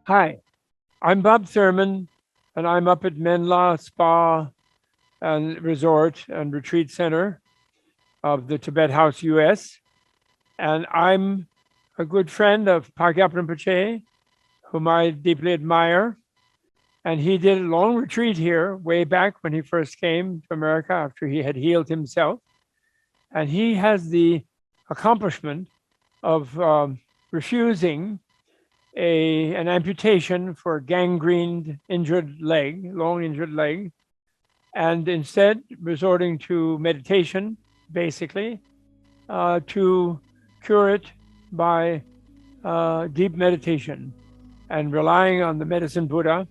Hi, I'm Bob Thurman, and I'm up at Menla Spa and Resort and Retreat Center of the Tibet House US. And I'm a good friend of Pakyap Rinpoche, whom I deeply admire. And he did a long retreat here way back when he first came to America after he had healed himself. And he has the accomplishment of refusing an amputation for a gangrened, injured leg, long injured leg, and instead resorting to meditation, basically, to cure it by deep meditation and relying on the medicine Buddha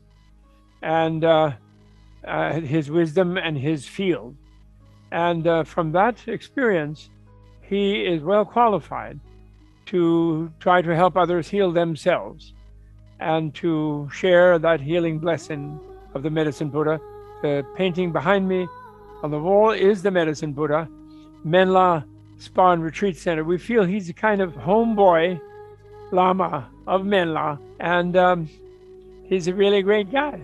and his wisdom and his field. And from that experience, he is well qualified to try to help others heal themselves and to share that healing blessing of the medicine Buddha. The painting behind me on the wall is the medicine Buddha, Menla Spa and Retreat Center. We feel he's a kind of homeboy Lama of Menla, and he's a really great guy.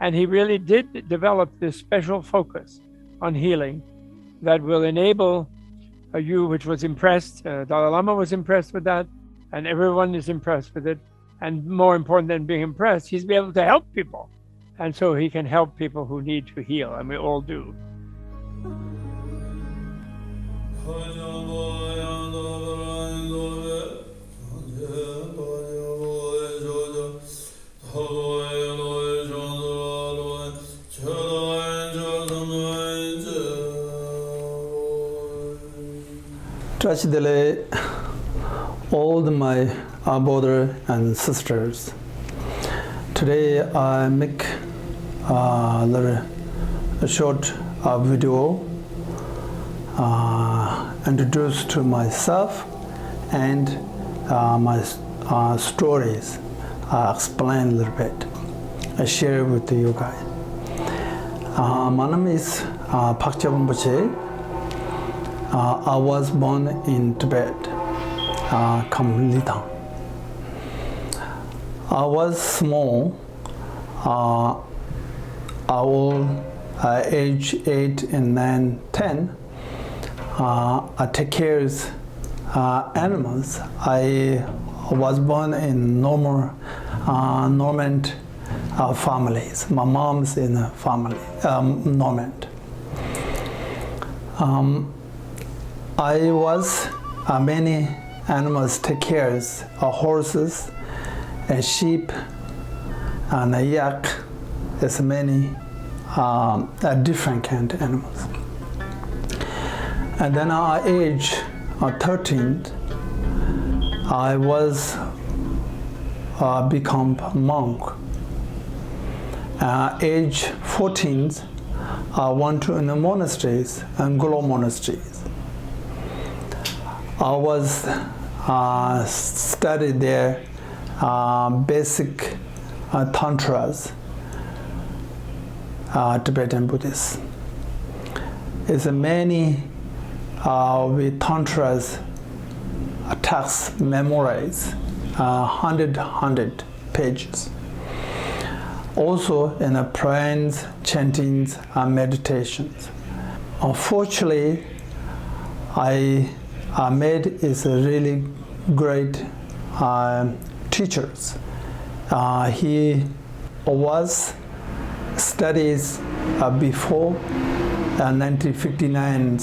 And he really did develop this special focus on healing that will enable you, which was impressed. Dalai Lama was impressed with that, and everyone is impressed with it. And more important than being impressed, he's be able to help people. And so he can help people who need to heal, and we all do. Tragically, all my brother and sisters. Today I make a short video introduce to myself and my stories. I explain a little bit. I share with you guys. My name is Pakyap Rinpoche. I was born in Tibet, Kamlitang. I was small. I was age 8 and 9, 10. I take care of animals. I was born in normal Norman families. My mom's in a family, Norman. I was many animals take care of horses, and sheep, and a yak. There's many different kind of animals. And then at age 13, I was become monk. Age 14, I went to the monasteries, Anglo monasteries. I was studied there basic tantras, Tibetan Buddhist. It's many with tantras texts memorized, 100 pages. Also in prayers, chantings, and meditations. Unfortunately, Ahmed is a really great teacher. He was studies before 1959.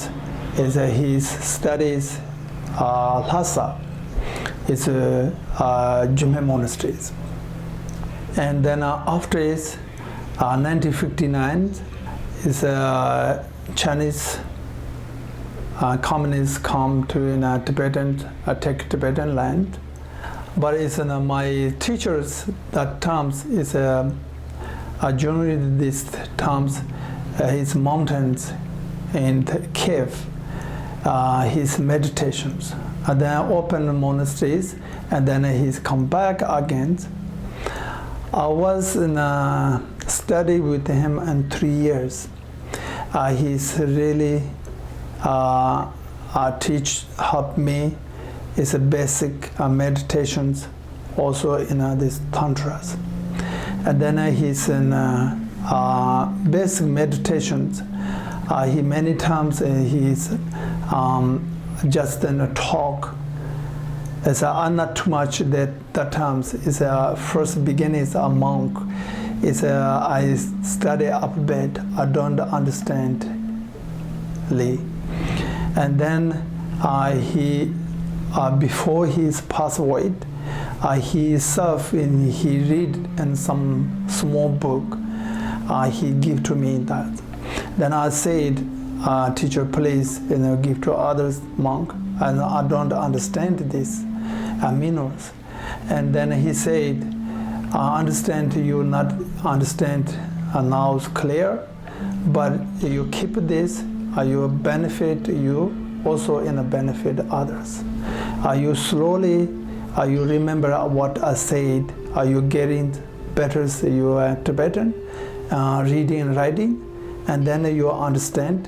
Is his studies Lhasa. It's Jumhe monasteries. And then after 1959 is Chinese communists come to take Tibetan land. But it's my teachers that times is generally these times his mountains and cave, his meditations, and then open monasteries, and then he's come back again. I was in a study with him in 3 years. He's really helped me. It's a basic meditations, also in these tantras. And then he's in basic meditations. He many times he's just in a talk. It's not too much that times. It's first beginning is a monk. It's I study alphabet. I don't understand. And then he before he's passed away, he read in some small book. He give to me that. Then I said, teacher, please, give to others monk, and I don't understand this meanings. And then he said, I understand you not understand now it's clear, but you keep this, you benefit you also in a benefit others. You slowly, you remember what I said, are you getting better your Tibetan, reading and writing, and then you understand,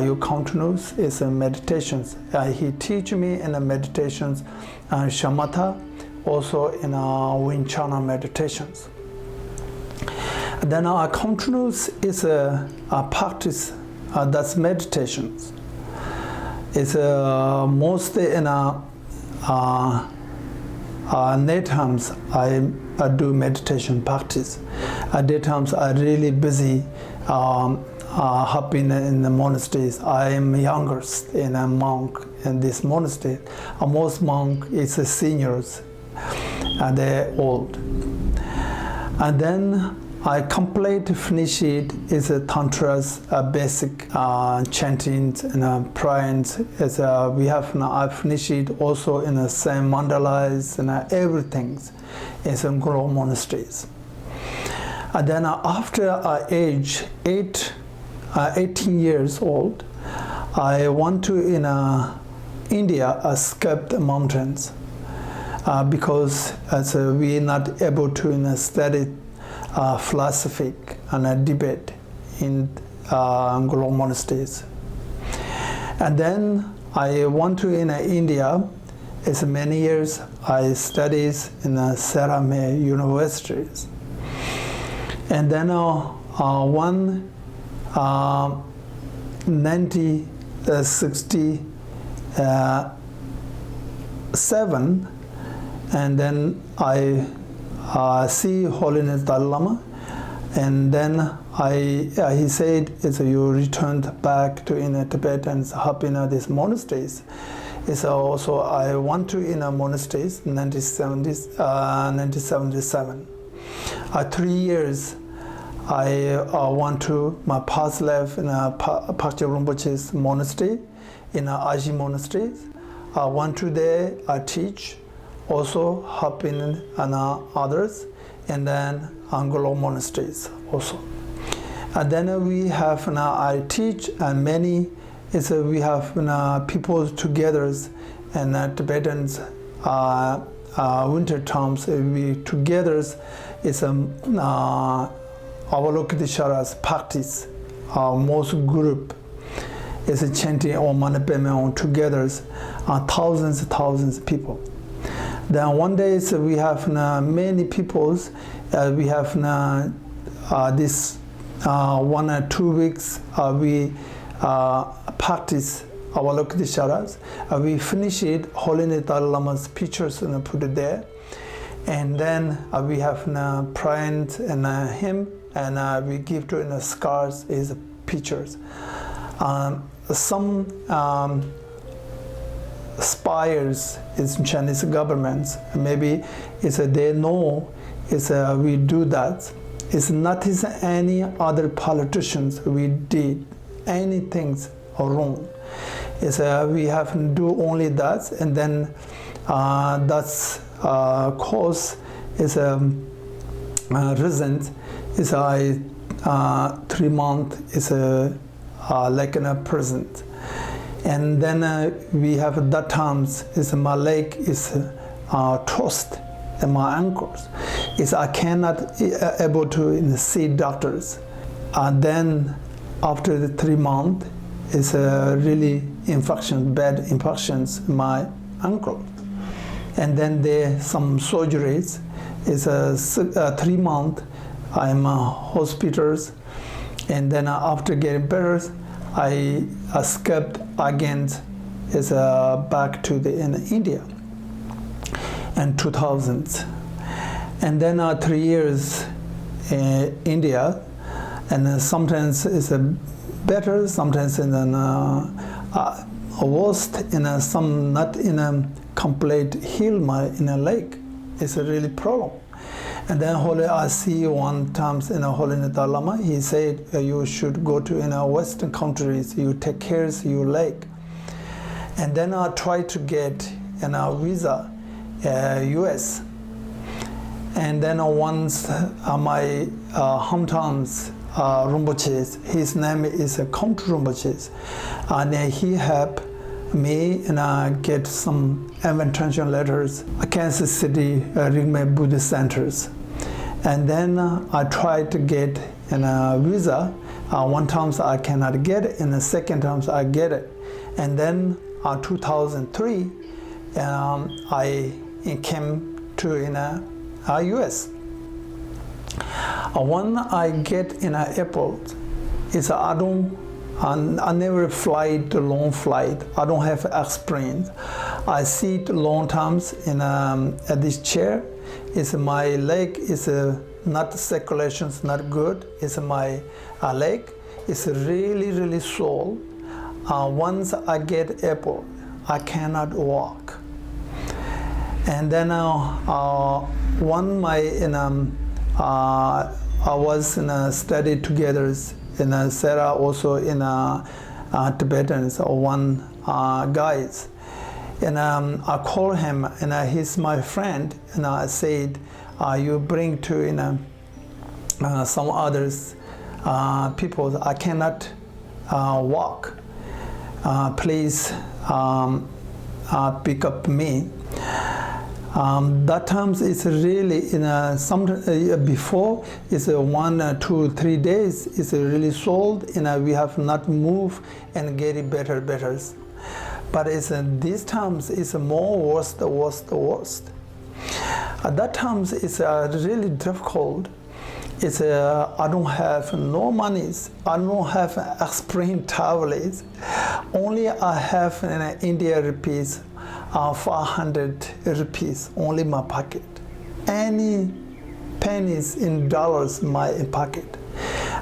you continuous is meditations. He teach me in the meditations, shamatha, also in Vinchana meditations. Then our continuous is a practice, that's meditations. It's mostly in night times I do meditation practice. At daytimes I'm really busy helping in the monasteries. I am youngest in a monk in this monastery. Most monk is seniors, and they're old. And then I finish it is a tantras, basic chanting and prayers. We have now I finish it also in the same mandalas and everything is in Guru monasteries. And then after age 18 years old, I went to in India, escape the mountains because as we not able to study philosophy and debate in Guru monasteries. And then I went to in India. It's many years I studied in Sarame universities. And then 1967, and then I see Holiness Dalai Lama, and then he said, you returned back to in Tibet and help in these monasteries. It's also I went to in monasteries in 1977. 3 years I went to my past life in Pakche Rinpoche's monastery, in Aji monasteries. I went to there, I teach, also helping others, and then Anglo monasteries also. And then we have now I teach, and many we have people together, and Tibetans winter times we together is Avalokiteshvara's practice. Most group is chanting Om Mani Padme Hum together, thousands of people. Then one day we have many peoples. We have this 1 or 2 weeks we practice Avalokiteshvara's. We finish it. Holiness Dalai Lama's pictures and put it there, and then we have prayed and hymn, and we give to scars his pictures. Some spires is Chinese governments. Maybe they know we do that. It's not any other politicians we did anything wrong. We have to do only that, and then that's cause is reason is 3 months is like in a present. And then we have that times is my leg is tossed and my ankles. I cannot able to see doctors. And then after the 3 months, it's really bad infections in my ankle. and then there some surgeries. It's 3 months. I'm hospitals, and then after getting better, I escaped again. Is back to in India in 2000, and then 3 years in India, and sometimes it's better, sometimes in worst, in some not in a complete heal my in a leg. It's a really problem. And then I see one time in a Holy Dalai, he said you should go to Western countries, you take care of your leg. And then I tried to get a visa, US. And then once my hometowns Rinpoche, his name is Count Rinpoche, and he helped me and get some invitation letters, Kansas City Ringmei Buddhist centers. And then I tried to get a visa. One time I cannot get it, and the second time I get it. And then 2003, I came to US. When I get in an airport, I never fly the long flight. I don't have experience. I sit long times at this chair. My leg is not circulation's not good. It's my leg. It's really sore. Once I get airport, I cannot walk. And then I was in a study together in Sarah, also in Tibetans, one guys. And I called him, and he's my friend, and I said, you bring to some others people, I cannot walk. Please pick up me. That times it's really before it's 1, 2, 3 days. It's really sold, and we have not moved and get it better. But it's these times it's more worst. At that times it's really difficult. It's I don't have no monies. I don't have aspirin tablets. Only I have an India rupees, 400 rupees only my pocket. Any pennies in dollars my pocket.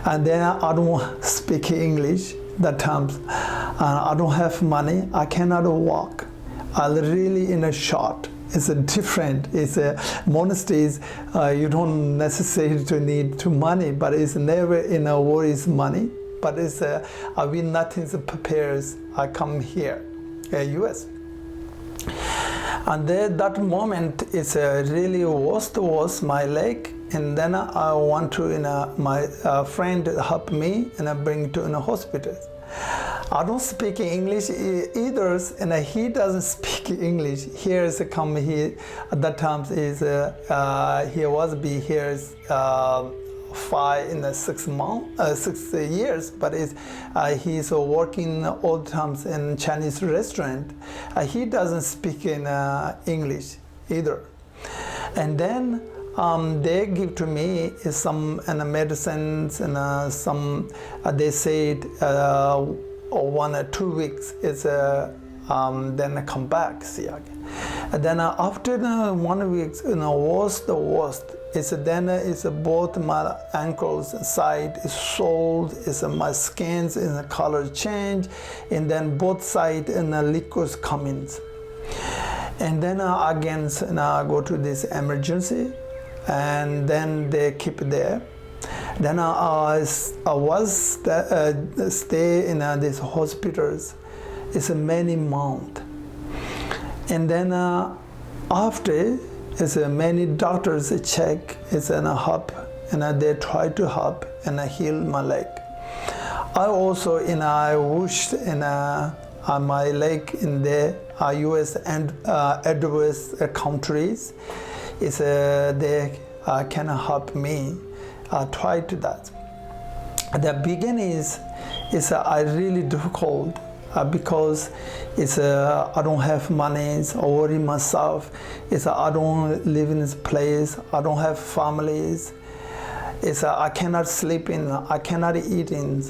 And then I don't speak English that times. I don't have money. I cannot walk. I'm really in a short. It's different. It's monasteries. You don't necessarily to need to money, but it's never in a worries money. But it's we nothing prepares. I come here, US. And then that moment is really worst was my leg, and then I want to my friend help me and I bring to in a hospital. I don't speak English either, and he doesn't speak English. Here's come here at that time is he was be here 6 months, 6 years, but he's working all the times in Chinese restaurant. He doesn't speak in English either. And then they give to me some medicines and some. They said 1 or 2 weeks is then I come back. See again. And then after 1 week, the worst. It's both my ankles side is sold. It's my skin's in the color change, and then both sides and the liquids come in. And then again, I go to this emergency, and then they keep there. Then I was stay in these hospitals. It's many months, and then after many doctors check. It's help, and they try to help and heal my leg. I also I wished my leg in the US and adverse countries. They can help me. I tried to that. At the beginning is really difficult. because it's I don't have money, I worry myself. It's I don't live in this place, I don't have families. It's I cannot sleep in, I cannot eat in,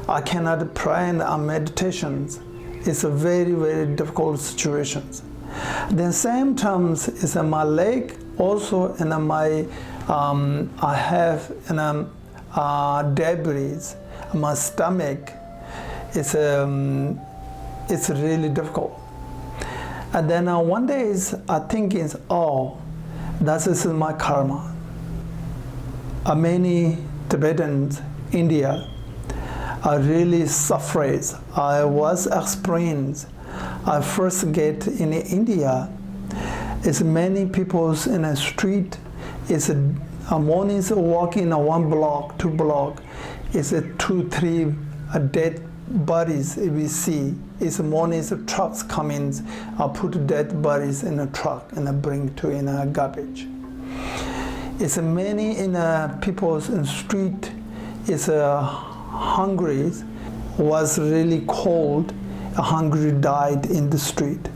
I cannot pray in meditations. It's a very, very difficult situation. Then same times is my leg also, and my I have debris. My stomach is it's really difficult. And then one day I think oh, that is my karma. Many Tibetans, India, are really suffering. I was experienced. I first get in India, it's many people in the street. It's mornings walking 1 block, 2 block. It's 2, 3 dead bodies we see. It's mornings trucks coming. I put dead bodies in a truck and I bring to in a garbage. It's many in people in the street. It's hungry. Was really cold. Hungry died in the street.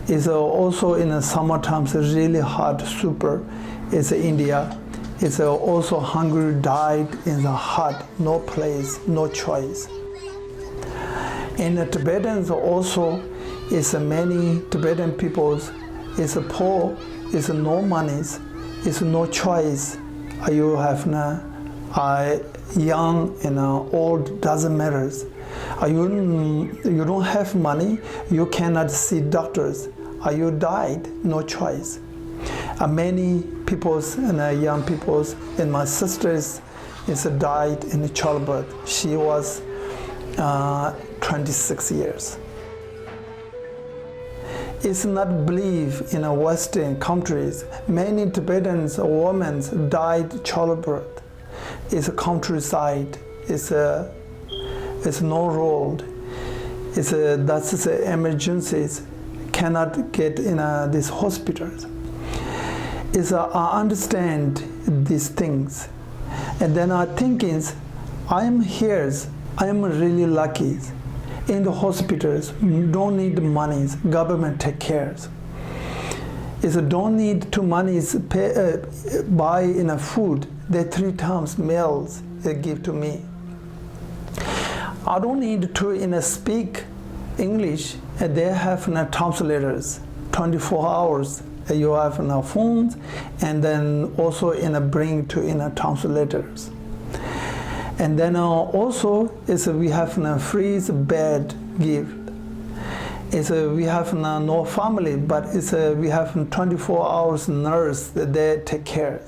It's also in the summertime. It's really hot. Super. It's India. It's also hungry died in the hut. No place. No choice. In the Tibetans also, it's many Tibetan peoples. It's poor. It's no monies. It's no choice. You have young and old doesn't matter. You don't have money. You cannot see doctors. You died. No choice. Many peoples and young peoples and my sisters died in childbirth. She was 26 years. It's not believed in Western countries. Many Tibetans women died childbirth. It's a countryside. It's no road. That's emergencies. Cannot get in these hospitals. I understand these things, and then I think I'm here. I'm really lucky. In the hospitals, don't need money. Government take care. Don't need too money. Buy enough food. They 3 times meals they give to me. I don't need to speak English. They have translators 24 hours. You have phones, and then also bring to translators. And then also we have free bed gift. We have no family, but we have 24 hours nurse that they take care.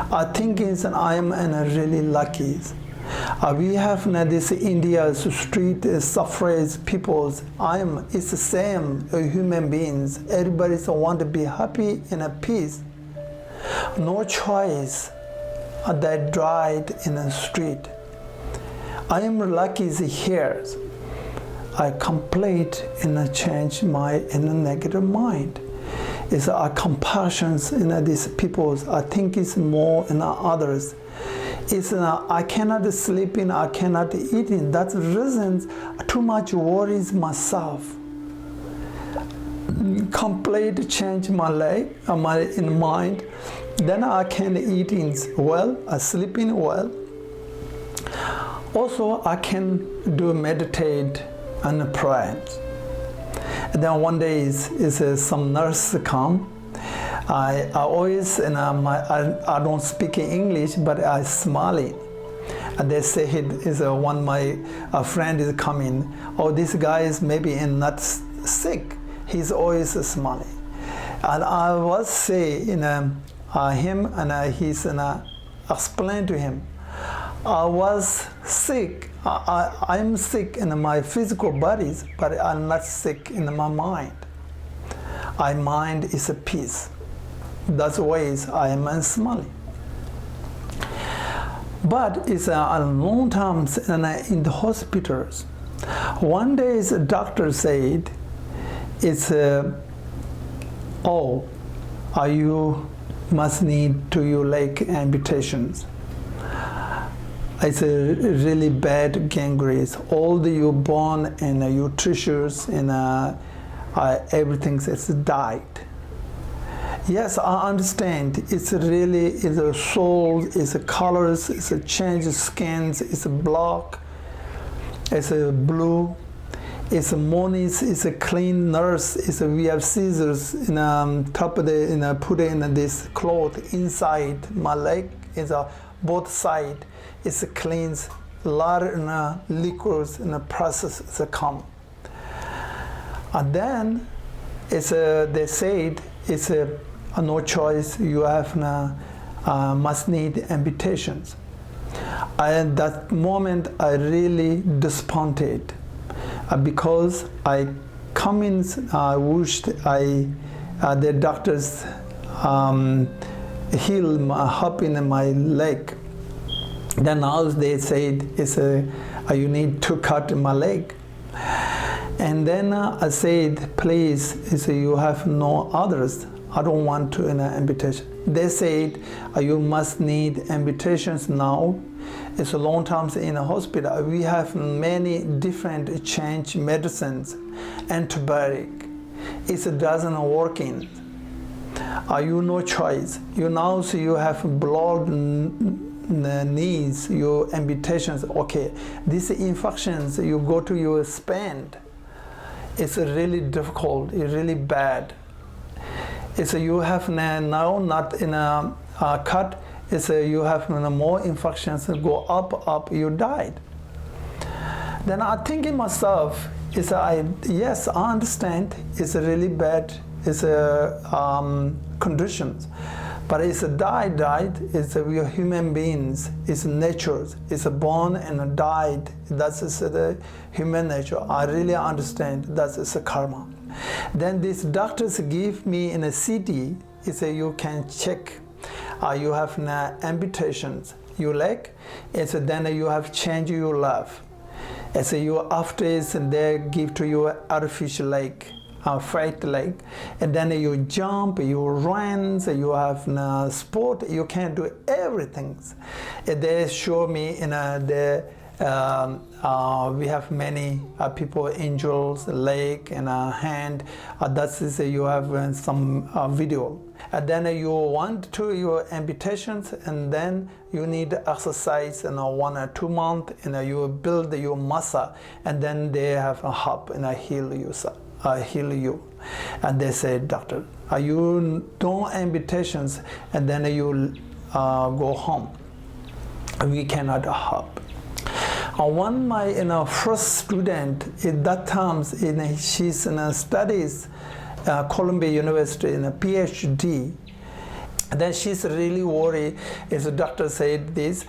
I think I am really lucky. We have this India's street suffrage peoples. It's the same human beings. Everybody want to be happy and at peace. No choice. They died in the street. I am lucky here. I complete and change my negative mind. It's a compassion in these peoples. I think it's more in others. I cannot sleep in, I cannot eat in. That's the reason too much worries myself. Complete change my life, in mind. Then I can eat in well, I sleep in well. Also, I can do meditate and pray. And then one day some nurse come. I always I don't speak English, but I smiling. And they say one my friend is coming. Oh, this guy is maybe not sick. He's always smiling. And I was say him, and he's explain to him. I was sick. I'm sick in my physical bodies, but I'm not sick in my mind. My mind is at peace. That's why I am smiling. But it's a long time in the hospitals. One day the doctor said, you must need to your leg amputations. It's a really bad gangrene. All the your bone and your tissues and everything is died. Yes, I understand. It's really it's a soul, it's a colors, it's a change of skins, it's a black, it's a blue, it's a monies, it's a clean nurse, it's a we have scissors in top of the put in this cloth inside my leg. It's a both side. It's a cleans a lot of liquids in the process. It's a come. And then it's they said it's a no choice. You have must need amputations. At that moment, I really disappointed because I come in. I wished the doctors heal my hop in my leg. Then now they said it's you need to cut my leg. And then I said, please, you have no others. I don't want to amputation. They said you must need amputations now. It's a long time in a hospital. We have many different change medicines, antibiotic. It doesn't work in. You no choice. You now see you have blood knees, your amputations. Okay, these infections you go to your spine. It's really difficult. It's really bad. It's you have now not in a cut. It's you have more infections go up. You died. Then I thinking myself is yes I understand it's a really bad it's a conditions, but it's a died. It's we are human beings. It's nature. It's a born and died. That's the human nature. I really understand. That's a karma. Then these doctors give me in a CD. It's you can check. You have amputations. Your leg. It's then you have changed your life. It's you after it's they give to you artificial leg. Fake leg, and then you jump, you run, you have sport, you can do everything. They show me in we have many people injured leg and hand. That is you have some video. And then you want to your amputations, and then you need exercise in 1 or 2 months, and you build your muscle, and then they have a hop and heal you. Heal you. And they say, doctor, you don't amputations, and then you go home. We cannot help. One my first student at that time she's in studies Columbia University in a PhD. Then she's really worried. As the doctor said this,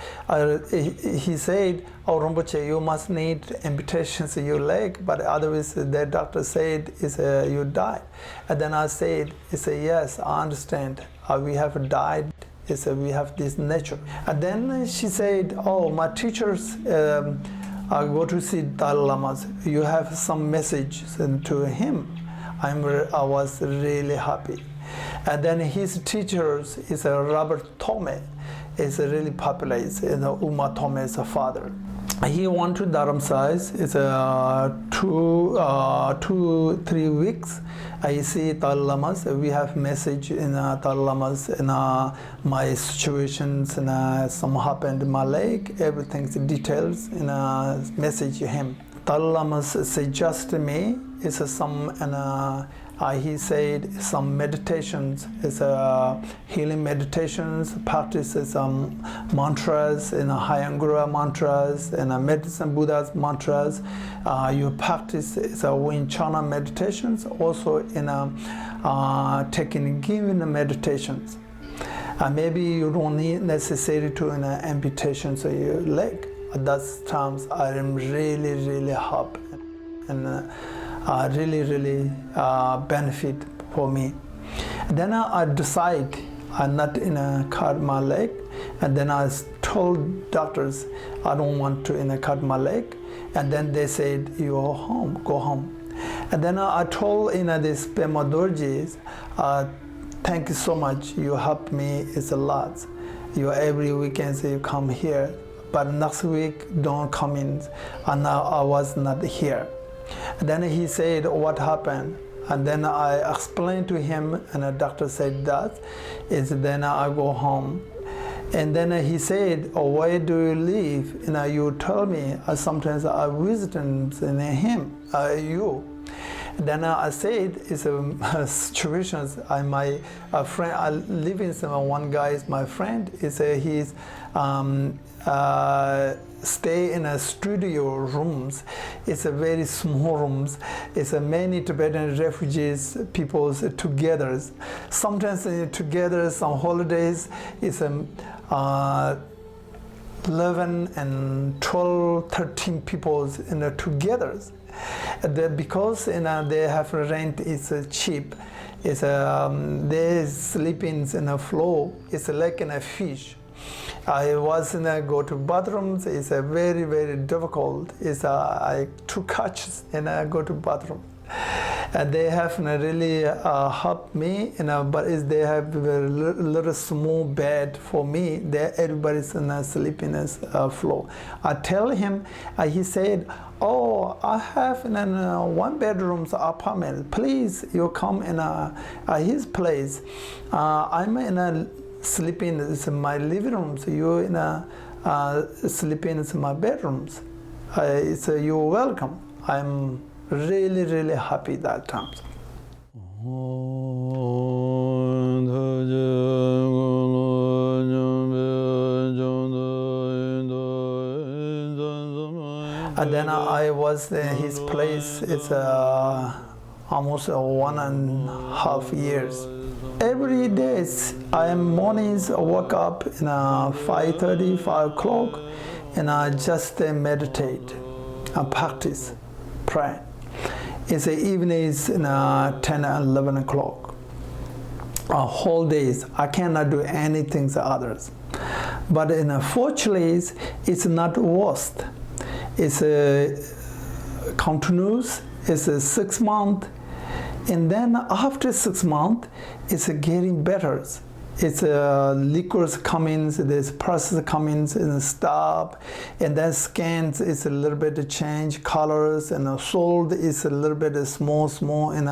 he said, "Oh, Rinpoche, you must need amputations in your leg." But otherwise, the doctor said, "You died." And then I said, "Yes, I understand. We have died. We have this nature." And then she said, "Oh, my teachers I go to see Dalai Lama. You have some message to him." I was really happy. And then his teachers is Robert Tome, is really popular. It's Uma Tome's father. He went to Dharamsai. It's 2-3 weeks. I see Dalai Lamas. We have message in Dalai Lamas in my situations and some happened in my leg. Everything's details in message him. Dalai Lamas suggest me is some he said some meditations is healing meditations, practices some mantras and Hayangura mantras and medicine Buddha's mantras. You practice Vinchana meditations, also in taking giving meditations. Maybe you don't need necessary to amputations of your leg. At that times I am really happy and really benefit for me. Then I decide I'm not cut my leg, and then I told doctors I don't want to cut my leg, and then they said you go home. And then I told this Pema Dorji, thank you so much, you helped me, it's a lot. You every weekend you come here, but next week don't come in. And now I was not here. Then he said, what happened? And then I explained to him, and the doctor said that. Then I go home. And then he said, oh, why do you leave? You tell me. Sometimes I visit him, you. Then I said, it's situations. My friend, I live in one guy is my friend. He's stay in a studio rooms. It's a very small rooms. It's a many Tibetan refugees people together. Sometimes together, some holidays. It's 11 and 12, 13 people together. Because they have rent is cheap. It's they sleeping in a floor. It's like in a fish. I was go to bathrooms. It's very very difficult. I two catches and I go to bathroom. And they have really helped me, but they have a little small bed for me. Everybody's sleeping on floor. I tell him, he said, oh, I have one bedroom apartment. Please, you come in his place. I'm sleeping in my living room. So you sleeping in my bedrooms. So you're welcome. I'm really, really happy that time. And then I was in his place. It's almost 1.5 years. Every day, I mornings wake up in 5:30, 5 o'clock, and I just meditate and practice, pray. It's the evenings 10 and 11 o'clock. Whole days, I cannot do anything to others. But unfortunately, it's not worst. It's continuous. It's 6 months. And then after 6 months, it's getting better. It's liquors coming, there's process coming and stop, and then scans is a little bit change colors, and salt is a little bit small, and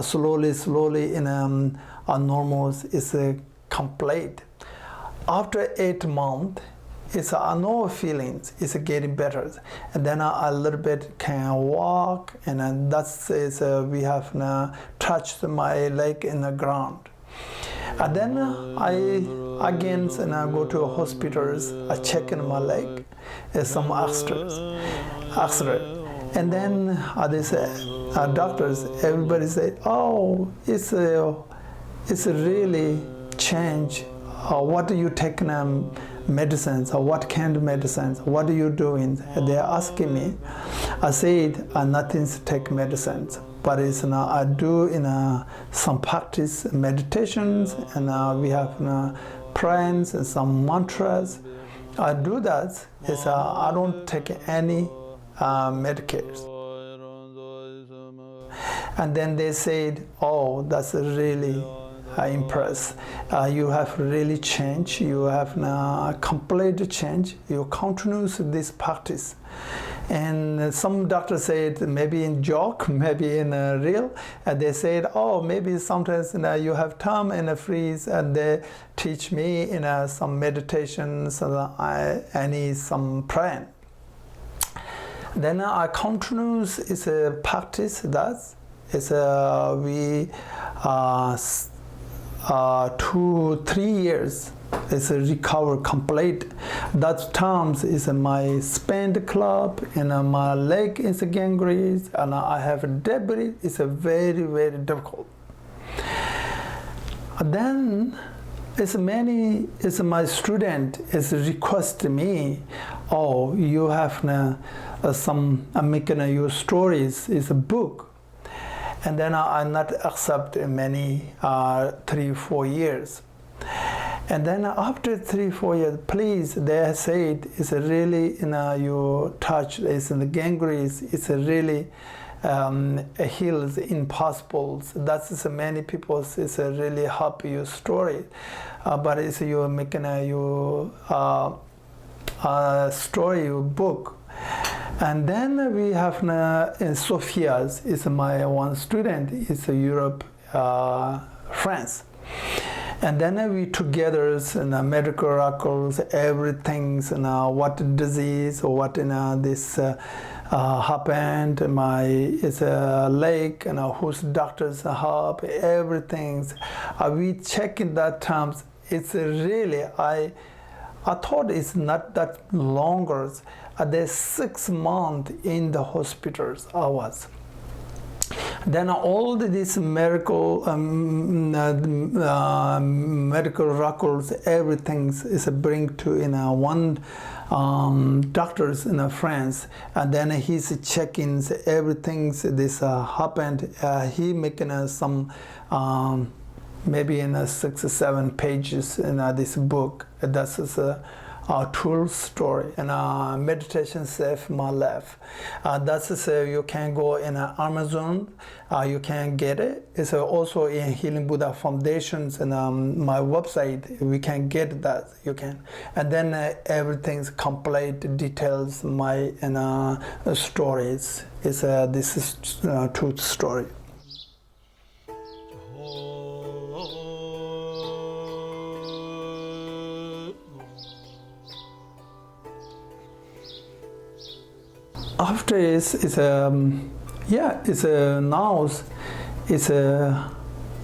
slowly in a normal is complete. After 8 months, it's no feelings. It's getting better, and then a little bit can walk, and then that's we have touched my leg in the ground. And then I again go to hospitals. I check in my leg, some X-ray, and then they doctors. Everybody say, "Oh, it's really change. What do you take medicines? Or what kind of medicines? What are you doing?" They're asking me. I said, "Nothing to take medicines." But I do some practice meditations, and we have prayers and some mantras. I do that. I don't take any medications. And then they said, "Oh, that's really impressed. You have really changed. You have complete change. You continue this practice." And some doctors said maybe in joke, maybe in real. And they said, "Oh, maybe sometimes you have time and freeze." And they teach me some meditations. I need some prayer. Then I continue. It's a practice that it's we 2-3 years. It's a recover complete. That times is my spine club, and my leg is gangrene, and I have debris. It's a very very difficult. Then it's my student is request me, "Oh, you have some making your stories is a book." And then I not accept many 3-4 years. And then after 3-4 years, please, they said it's a really you touch it's in the gangrene. It's a really heals impossible. That's many people. It's a really happy story, but it's you making you story book. And then we have Sophia's is my one student is Europe, France. And then we together in medical records, everything, what disease or what this happened. It's a lake, whose doctors help, everything. We check in that terms. It's really I thought it's not that longer. There's 6 months in the hospitals I was. Then all this medical records, everything is bring to one doctors in France, and then he's checking everything this happened. He making some maybe in 6 or 7 pages in this book. That's a true story and meditation save my life. That's you can go in Amazon, you can get it. It's also in Healing Buddha Foundations and my website. We can get that. You can, and then everything's complete details. My stories. This is true story. After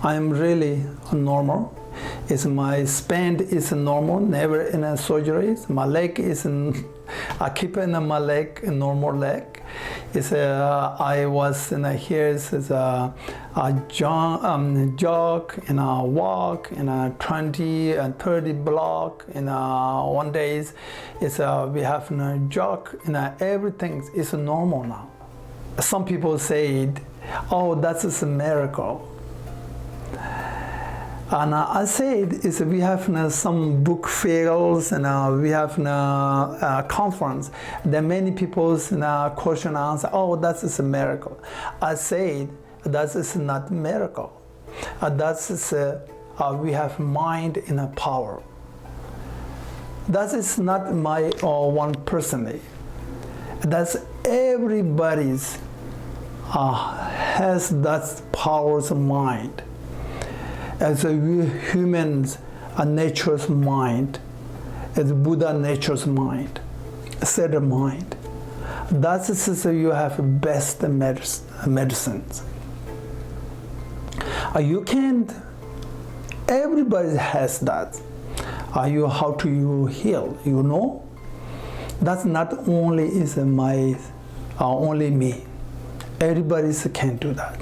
I'm really normal. My spine is normal, never in a surgery. My leg is I keep in my leg a normal leg. I was in here is a jog and a walk in a 20 and 30 block in one days. We have a jog and everything is normal now. Some people say, "Oh, that's a miracle." And I said, we have some book fairs and we have a conference. Then many people question answer, "Oh, that's a miracle." I said, that is not a miracle. We have mind in a power. That is not my one personally. That's everybody's has that power's mind. As a humans, a nature's mind, as Buddha nature's mind, set of mind. That is you have best medicines. You can't. Everybody has that. How to you heal? You know. That's not only is my only me. Everybody can do that.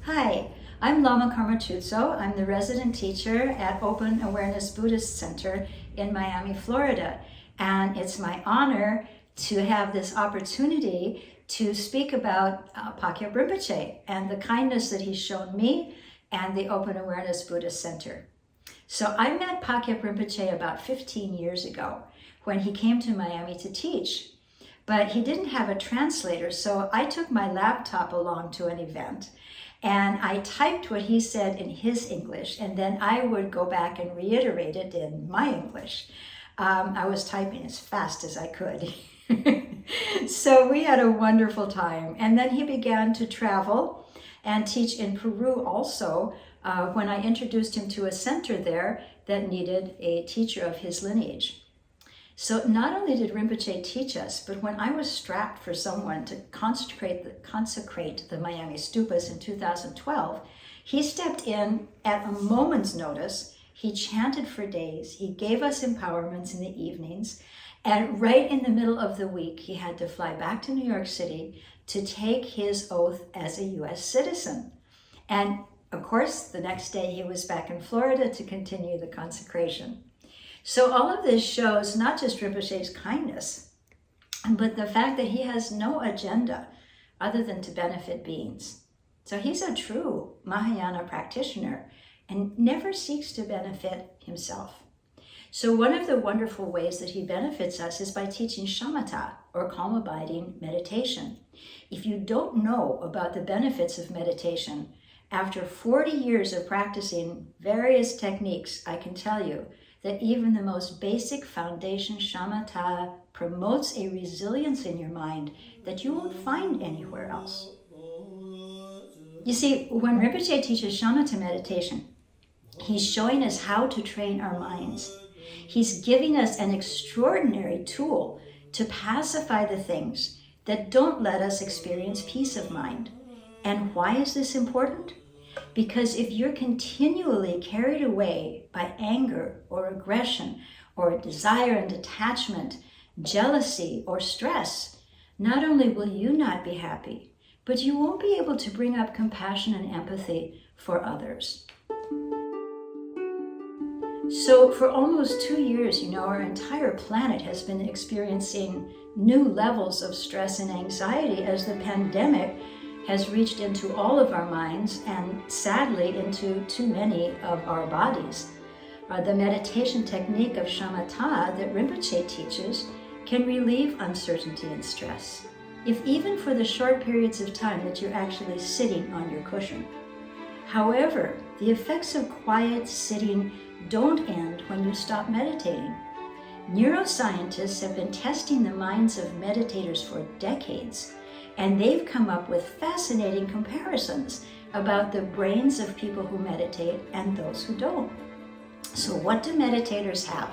Hi, I'm Lama Karma Chutso. I'm the resident teacher at Open Awareness Buddhist Center in Miami, Florida. And it's my honor to have this opportunity to speak about Pakyap Rinpoche and the kindness that he's shown me and the Open Awareness Buddhist Center. So I met Pakyap Rinpoche about 15 years ago when he came to Miami to teach. But he didn't have a translator, so I took my laptop along to an event. And I typed what he said in his English, and then I would go back and reiterate it in my English. I was typing as fast as I could. So we had a wonderful time. And then he began to travel and teach in Peru also, when I introduced him to a center there that needed a teacher of his lineage. So not only did Rinpoche teach us, but when I was strapped for someone to consecrate the Miami stupas in 2012, he stepped in at a moment's notice. He chanted for days. He gave us empowerments in the evenings. And right in the middle of the week, he had to fly back to New York City to take his oath as a U.S. citizen. And of course, the next day he was back in Florida to continue the consecration. So all of this shows not just Rinpoche's kindness, but the fact that he has no agenda other than to benefit beings. So he's a true Mahayana practitioner and never seeks to benefit himself. So one of the wonderful ways that he benefits us is by teaching shamatha, or calm abiding meditation. If you don't know about the benefits of meditation, after 40 years of practicing various techniques, I can tell you that even the most basic foundation shamatha promotes a resilience in your mind that you won't find anywhere else. You see, when Rinpoche teaches shamatha meditation, he's showing us how to train our minds. He's giving us an extraordinary tool to pacify the things that don't let us experience peace of mind. And why is this important? Because if you're continually carried away by anger or aggression or desire and attachment, jealousy or stress, not only will you not be happy, but you won't be able to bring up compassion and empathy for others. So for almost 2 years, our entire planet has been experiencing new levels of stress and anxiety as the pandemic has reached into all of our minds and sadly into too many of our bodies. The meditation technique of shamatha that Rinpoche teaches can relieve uncertainty and stress, if even for the short periods of time that you're actually sitting on your cushion. However, the effects of quiet sitting don't end when you stop meditating. Neuroscientists have been testing the minds of meditators for decades, and they've come up with fascinating comparisons about the brains of people who meditate and those who don't. So what do meditators have?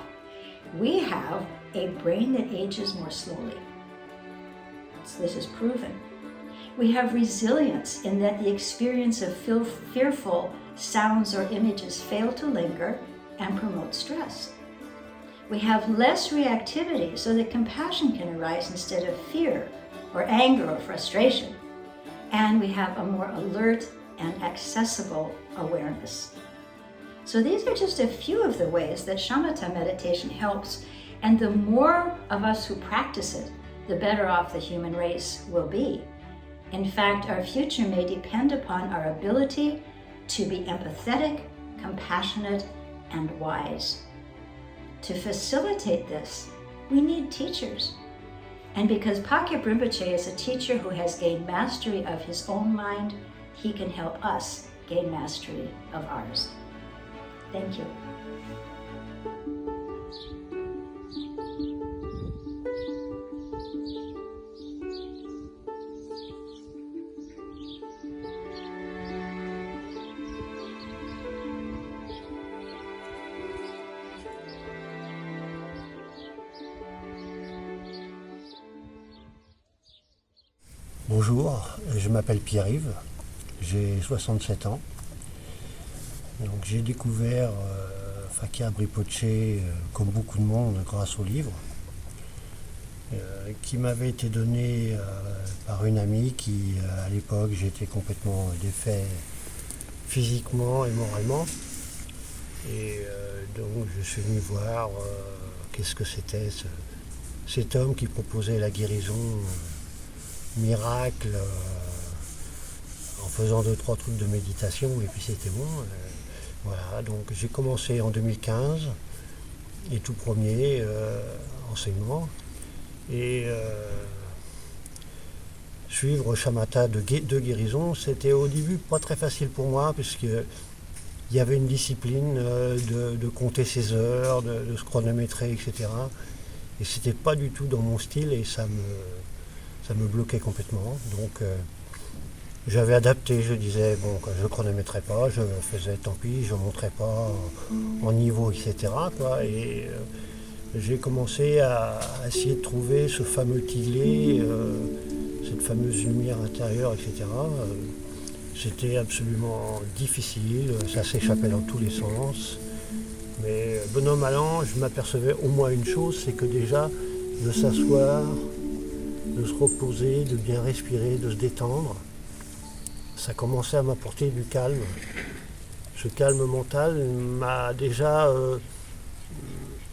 We have a brain that ages more slowly. So this is proven. We have resilience in that the experience of fearful sounds or images fail to linger and promote stress. We have less reactivity so that compassion can arise instead of fear or anger or frustration. And we have a more alert and accessible awareness. So these are just a few of the ways that shamatha meditation helps, and the more of us who practice it, the better off the human race will be. In fact, our future may depend upon our ability to be empathetic, compassionate, and wise. To facilitate this, we need teachers. And because Pakyap Rinpoche is a teacher who has gained mastery of his own mind, he can help us gain mastery of ours. Thank you. Bonjour, je m'appelle Pierre-Yves, j'ai 67 ans. Donc j'ai découvert Pakyap Rinpoche comme beaucoup de monde grâce au livre qui m'avait été donné par une amie qui à l'époque j'étais complètement défait physiquement et moralement. Et donc je suis venu voir qu'est-ce que c'était cet homme qui proposait la guérison miracle en faisant 2-3 trucs de méditation et puis c'était bon. Voilà, donc j'ai commencé en 2015 et tout premier enseignement et suivre shamatha de guérison, c'était au début pas très facile pour moi puisque il y avait une discipline de compter ses heures, de se chronométrer, etc. Et c'était pas du tout dans mon style et ça me bloquait complètement. Donc j'avais adapté, je disais, bon, je ne chronométrais pas, je faisais tant pis, je ne montrais pas en niveau, etc. Quoi, et j'ai commencé à essayer de trouver ce fameux tiglet, cette fameuse lumière intérieure, etc. C'était absolument difficile, ça s'échappait dans tous les sens. Mais bon an, mal an, je m'apercevais au moins une chose, c'est que déjà, de s'asseoir, de se reposer, de bien respirer, de se détendre, ça commençait à m'apporter du calme. Ce calme mental m'a déjà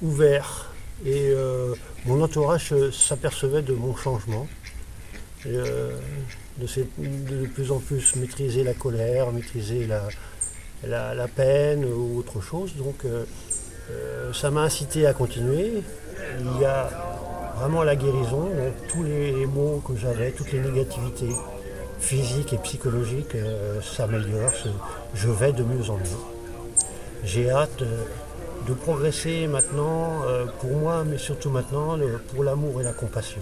ouvert et mon entourage s'apercevait de mon changement, de plus en plus maîtriser la colère, maîtriser la peine ou autre chose. Donc Ça m'a incité à continuer. Il y a vraiment la guérison, donc tous les maux que j'avais, toutes les négativités physiques et psychologiques s'améliorent, je vais de mieux en mieux. J'ai hâte de progresser maintenant pour moi, mais surtout maintenant pour l'amour et la compassion.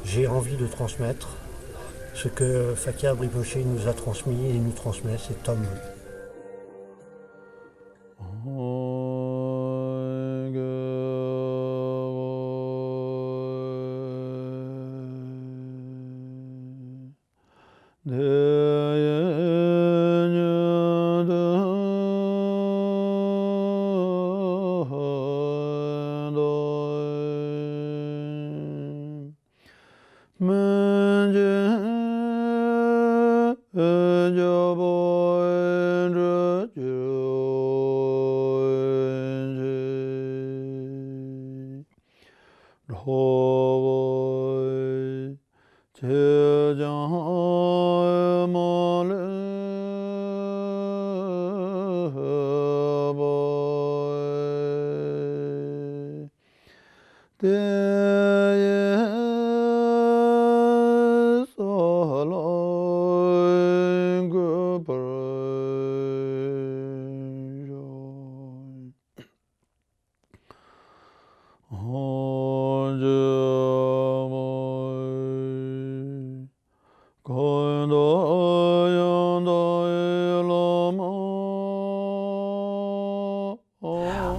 J'ai envie de transmettre ce que Fakir Rinpoché nous a transmis et nous transmet, cet homme.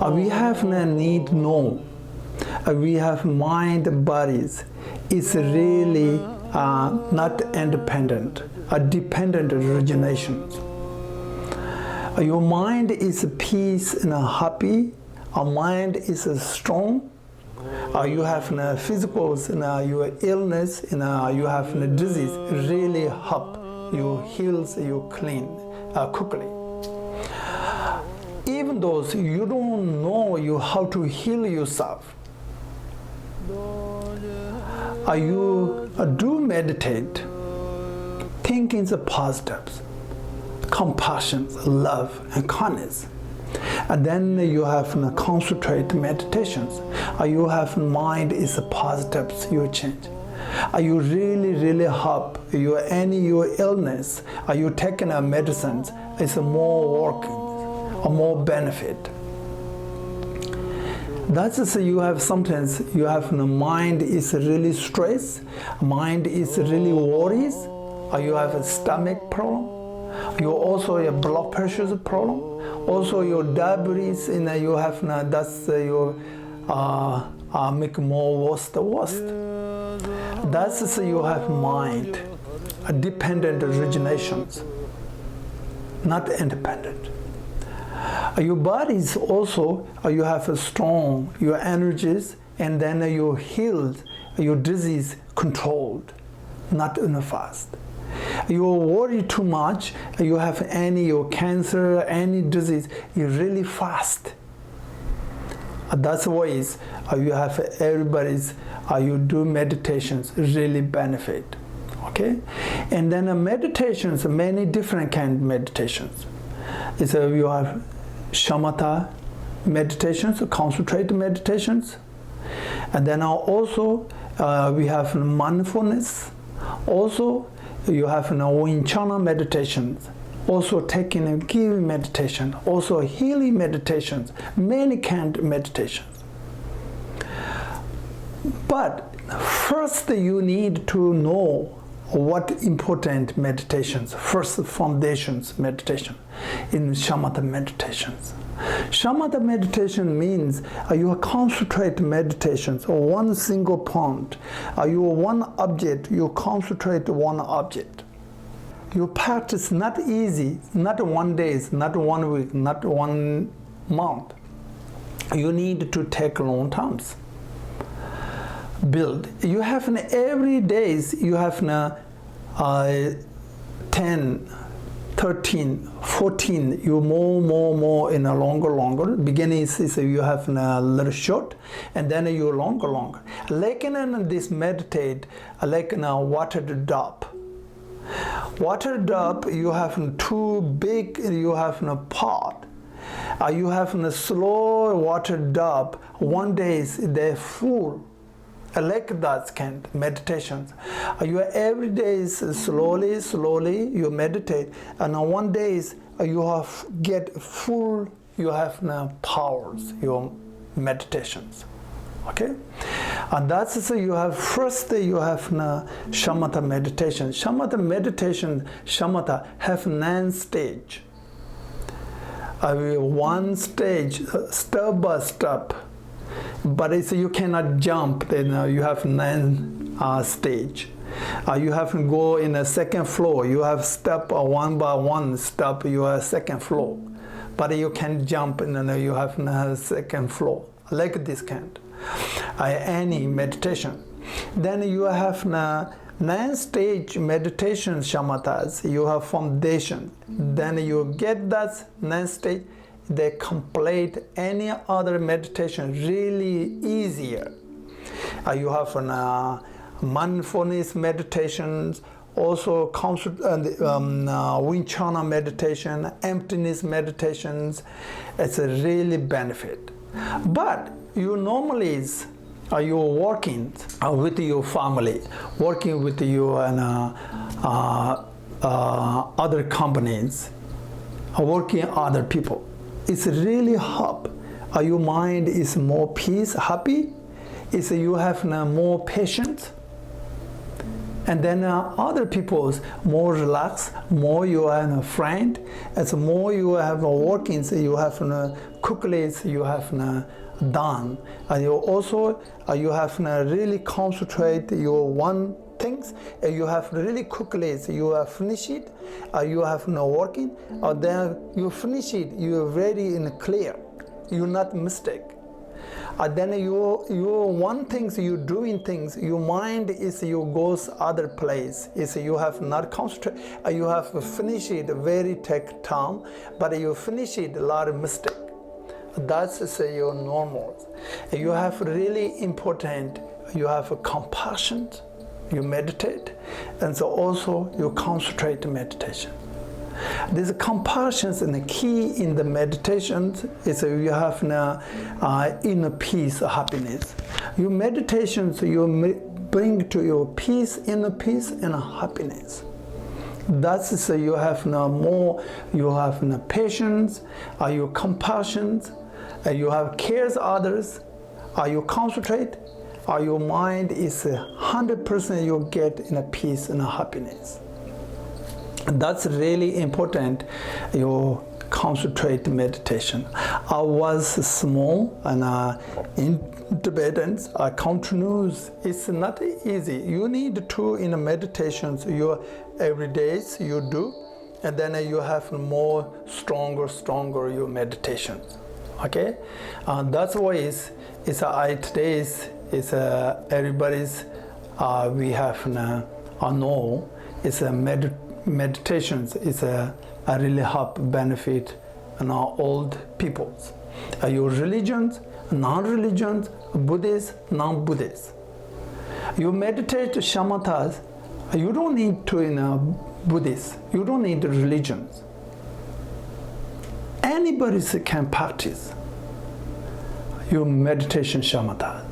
We have a need to know. We have mind bodies. It's really not independent, a dependent origination. Your mind is peace and happy. Our mind is strong. You have physicals, your illness, you have disease. Really help you heals you clean quickly. Even though you don't know how to heal yourself, you do meditate, thinking the positives, compassion, love, and kindness. And then you have concentrate meditations. You have mind is positives, you change. You really help you your illness. You taking medicines, it's more working, or more benefit. That's you have sometimes you have mind is really stress, mind is really worries, or you have a stomach problem. You also a blood pressure problem. Also your diabetes, you have that's your make more worse the worst. That's you have mind, a dependent originations, not independent. Your bodies also you have a strong your energies, and then you healed your disease controlled, not in a fast. You worry too much, you have any your cancer, any disease, you really fast. That's ways you have everybody's you do meditations really benefit. Okay, and then meditations, many different kind of meditations. It's you have shamatha meditations, concentrated meditations, and then also we have mindfulness. Also you have Vichana meditations, also taking a give meditation, also healing meditations, many kind of meditations. But first you need to know what important meditations, first foundations meditation in shamatha meditations. Shamatha meditation means you concentrate meditations or one single point. You one object, you concentrate one object. You practice not easy, not 1 day, not 1 week, not 1 month. You need to take long times. Build. You have every days you have 10, 13, 14, you more in a longer. Beginning is you have a little short, and then you longer. Like in this meditate, like in a water drop. Water drop, you have too big, you have a pot. You have a slow water dub. One day they're full. Like that kind of meditations. You every day is slowly you meditate, and on one day you have get full. You have powers. Your meditations. Okay, and that's so you have first you have shamatha meditation. Shamatha meditation, shamatha have 9 stages. One stage, step by step, but it's you cannot jump. Then you have 9 stage. You have to go in the second floor. You have step one by one step. You are second floor, but you can jump and then you have second floor like this kind. Any meditation. Then you have 9-stage meditation shamatas. You have foundation. Then you get that 9 stage. They complete any other meditation really easier. You have mindfulness meditations, also Vinchana meditation, emptiness meditations. It's a really benefit. But you normally are you working with your family, working with your other companies, working other people. It's really help. Your mind is more peace, happy. It's you have more patience. And then other people's more relaxed, more you are a friend. As more you have working, so you have quickly you have done. And you also you have really concentrate your one things. You have really quickly so you have finished it. You have working. Or then you finish it. You are very clear. You not mistake. Then you one things you doing things. Your mind is you goes other place. Is you have not concentrate. You have finished it very take time, but you finish it a lot of mistake. That's your normal. You have really important. You have a compassion. You meditate, and so also you concentrate meditation. This compassion is the key in the meditation. Is you have inner peace, happiness. Your meditations you bring to your peace, inner peace, and happiness. That's so you have more. You have patience. You compassion. You have cares others. You concentrate. Your mind is 100% you get in a peace and a happiness. That's really important. You concentrate meditation. I was small and in Tibetan. I continue. It's not easy. You need to in a meditations. You every day you do, and then you have more stronger your meditations. Okay, that's why it's today's. It's everybody's we have know it's a meditations is a really help benefit old peoples. Your religions, non-religions, Buddhists, non-Buddhists. You meditate shamatas. You don't need to Buddhists. You don't need religions. Anybody can practice your meditation shamatha.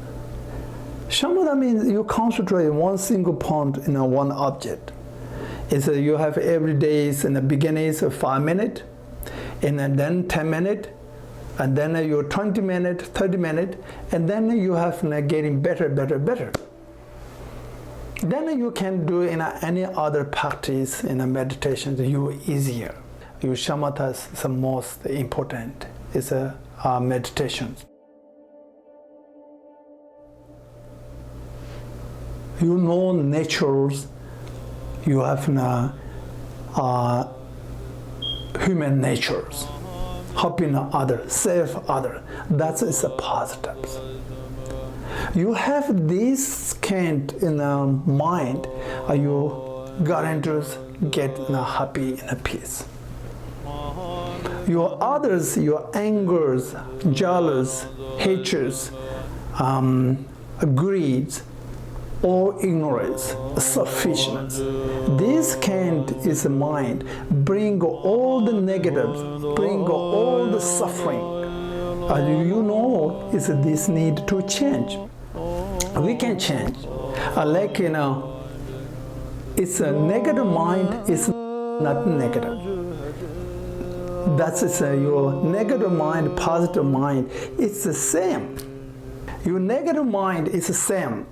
Shamatha means you concentrate one single point in one object. It's you have every day in the beginning 5 minutes, and then 10 minutes, and then you 20 minutes, 30 minutes, and then you have getting better. Then you can do in any other practice in a meditation. You easier. Your shamatha is the most important. It's a meditation. You know natures. You have human natures, helping other, save other. That is a positive. You have this kind in mind. You guarantors get happy in a peace. Your others, your angers, jealous, hatreds, greeds, or ignorance, sufficiency. This kind is mind, bring all the negatives, bring all the suffering. You know, is this need to change. We can change. Like it's a negative mind is not negative. That's your negative mind, positive mind. It's the same. Your negative mind is the same.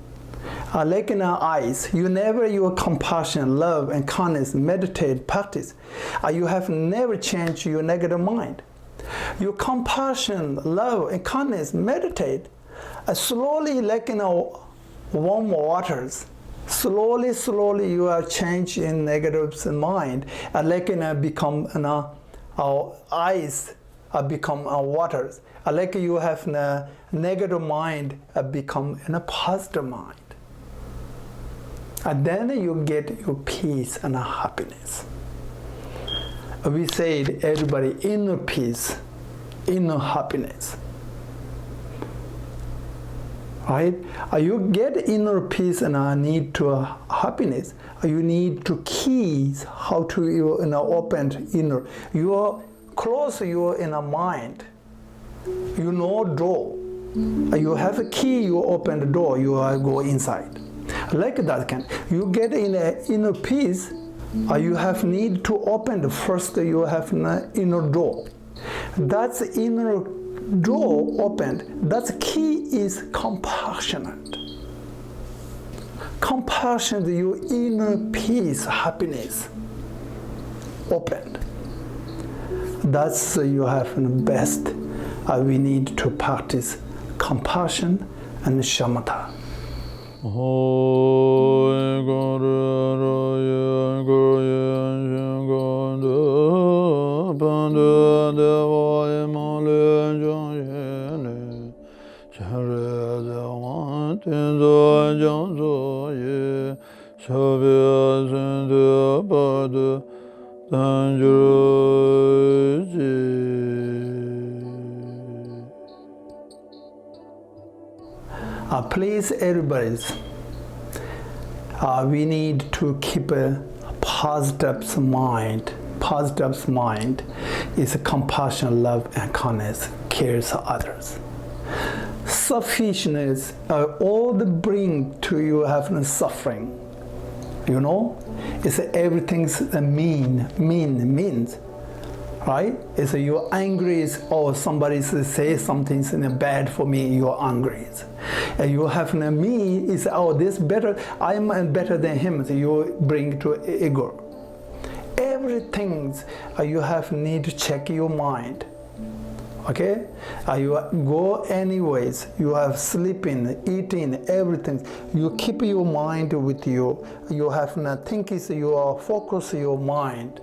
Like in our eyes, you never your compassion, love, and kindness, meditate, practice. You have never changed your negative mind. Your compassion, love, and kindness, meditate. Slowly, like in warm waters, slowly you are changed in negative mind. Like become our eyes become waters. Like you have a negative mind become in a positive mind. And then you get your peace and happiness. We said everybody inner peace, inner happiness. Right? You get inner peace and need to happiness. You need to keys how to open inner. You are close your inner mind. You know door. You have a key. You open the door. You go inside. Like that kind. You get in a inner peace. You have need to open the first. You have an inner door. That's inner door opened. That key is compassionate. Compassion, your inner peace, happiness opened. That's you have the best. We need to practice compassion and shamatha. Please, everybody, we need to keep a positive mind. Positive mind is compassion, love, and kindness, cares for others. Sufficiency, all the bring to you having suffering. You know, it's everything's means. Right? It's you're angry or somebody says something bad for me, you're angry. And you have me is this better, I'm better than him, so you bring to ego. Everything you have need to check your mind. Okay? You go anyways, you have sleeping, eating, everything. You keep your mind with you. You have think is you focus your mind.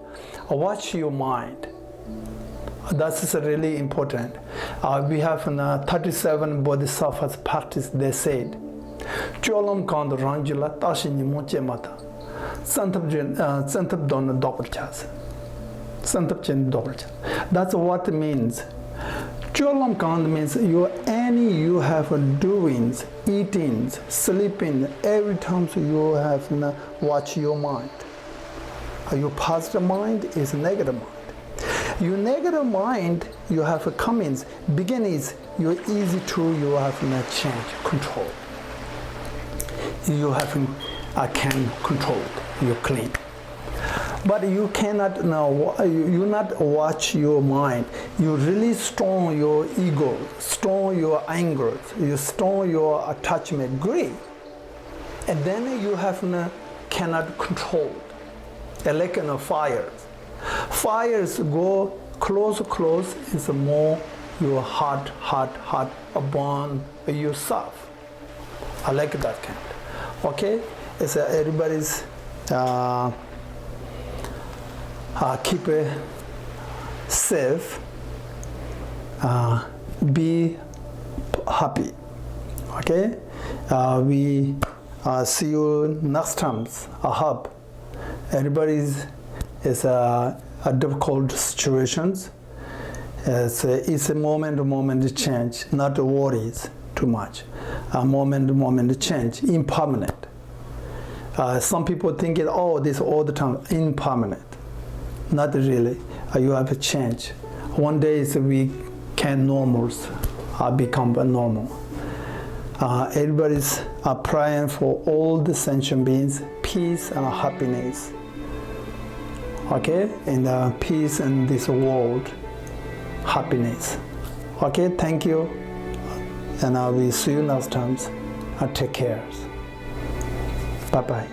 Watch your mind. That's really important. We have 37 bodhisattvas practice, they said. Cholam kand ranjila tashini moche mata. Santab don doppelchas. Santab chen doppelchas. That's what it means. Cholam kand means you have doings, eatings, sleeping, every time you have watch your mind. Your positive mind is negative mind. Your negative mind, you have a comments. Beginnings, you're easy to, you have change, control. You have can control it, you're clean. But you cannot now, you not watch your mind. You really strong your ego, strong your anger, you strong your attachment, greed. And then you have cannot control. Like fires. Fires go close, is more your heart burn yourself. I like that kind. Okay? It's everybody's keep it safe, be happy. Okay? We see you next time. I hope everybody's is a difficult situations. It's a moment change, not worries too much. A moment change, impermanent. Some people think it, oh, this all the time, impermanent. Not really. You have to change. One day we can normals become normal. Everybody's praying for all the sentient beings, peace and happiness. Okay, and peace in this world, happiness. Okay, thank you, and I will see you next time. Take care. Bye bye.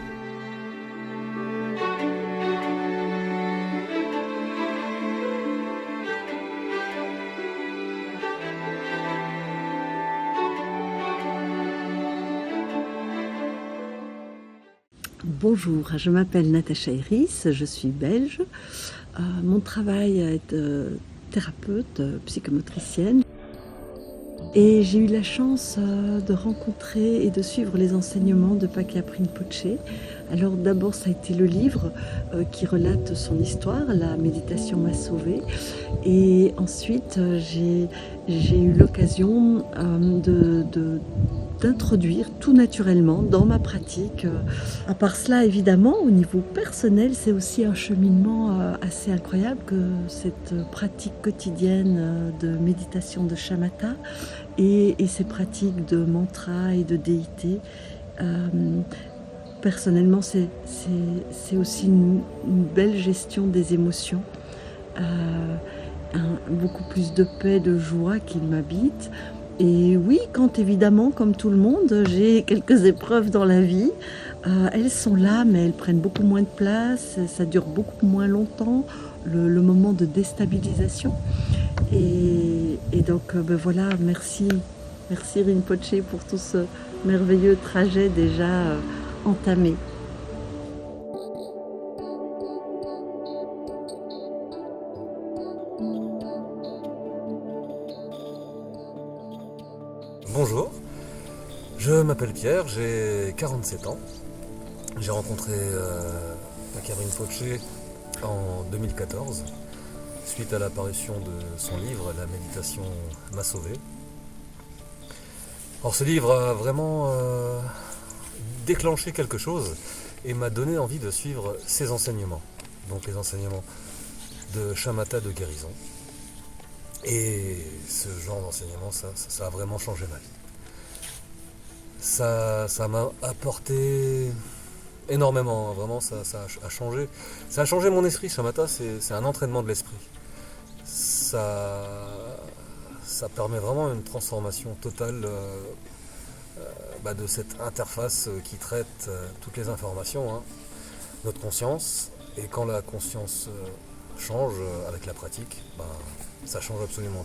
Bonjour, je m'appelle Natacha Iris, je suis belge. Mon travail est de thérapeute, psychomotricienne. Et j'ai eu la chance de rencontrer et de suivre les enseignements de Pakyappa Rinpoche. Alors d'abord ça a été le livre qui relate son histoire, La méditation m'a sauvée. Et ensuite j'ai eu l'occasion d'introduire tout naturellement dans ma pratique. À part cela, évidemment, au niveau personnel, c'est aussi un cheminement assez incroyable que cette pratique quotidienne de méditation de shamatha et ces pratiques de mantra et de déité. Personnellement, c'est aussi une belle gestion des émotions, beaucoup plus de paix, de joie qui m'habite. Et oui, quand évidemment, comme tout le monde, j'ai quelques épreuves dans la vie, elles sont là, mais elles prennent beaucoup moins de place, ça dure beaucoup moins longtemps, le moment de déstabilisation. Et donc, voilà, merci Rinpoche pour tout ce merveilleux trajet déjà entamé. Bonjour, je m'appelle Pierre, j'ai 47 ans. J'ai rencontré Pakyappa Rinpoche en 2014, suite à l'apparition de son livre « La méditation m'a sauvé ». Alors ce livre a vraiment déclenché quelque chose et m'a donné envie de suivre ses enseignements, donc les enseignements de shamatha de guérison. Et ce genre d'enseignement, ça a vraiment changé ma vie. Ça m'a apporté énormément, vraiment, ça a changé. Ça a changé mon esprit. Shamatha, c'est un entraînement de l'esprit. Ça permet vraiment une transformation totale de cette interface qui traite toutes les informations, notre conscience. Et quand la conscience change avec la pratique, ça change absolument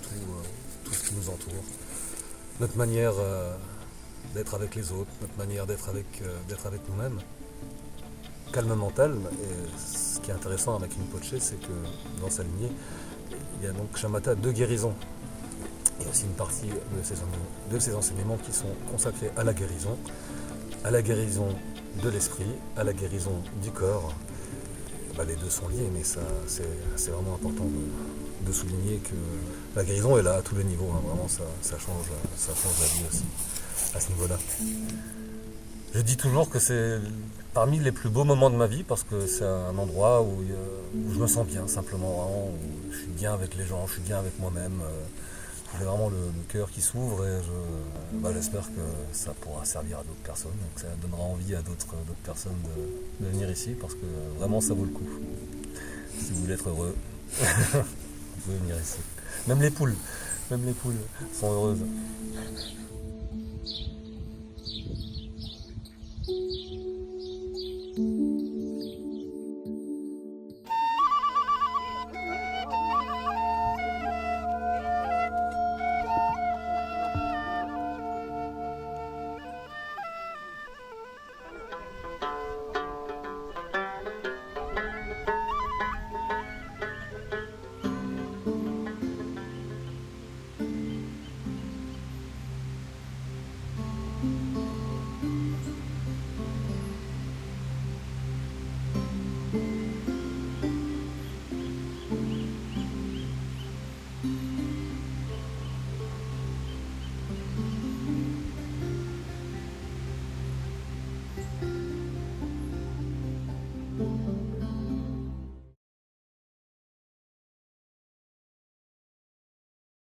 tout ce qui nous entoure. Notre manière d'être avec les autres, notre manière d'être avec nous-mêmes. Calme mental, et ce qui est intéressant avec Rinpoche, c'est que dans sa lignée, il y a donc shamatha de guérison. Il y a aussi une partie de ces enseignements qui sont consacrés à la guérison de l'esprit, à la guérison du corps. Les deux sont liés, mais c'est vraiment important de souligner que la guérison est là à tous les niveaux. Vraiment, ça change la vie aussi, à ce niveau-là. Je dis toujours que c'est parmi les plus beaux moments de ma vie parce que c'est un endroit où je me sens bien, simplement, vraiment, où je suis bien avec les gens, je suis bien avec moi-même. J'ai vraiment le cœur qui s'ouvre et j'espère que ça pourra servir à d'autres personnes. Donc ça donnera envie à d'autres personnes de venir ici parce que vraiment ça vaut le coup. Si vous voulez être heureux, vous pouvez venir ici. Même les poules sont heureuses.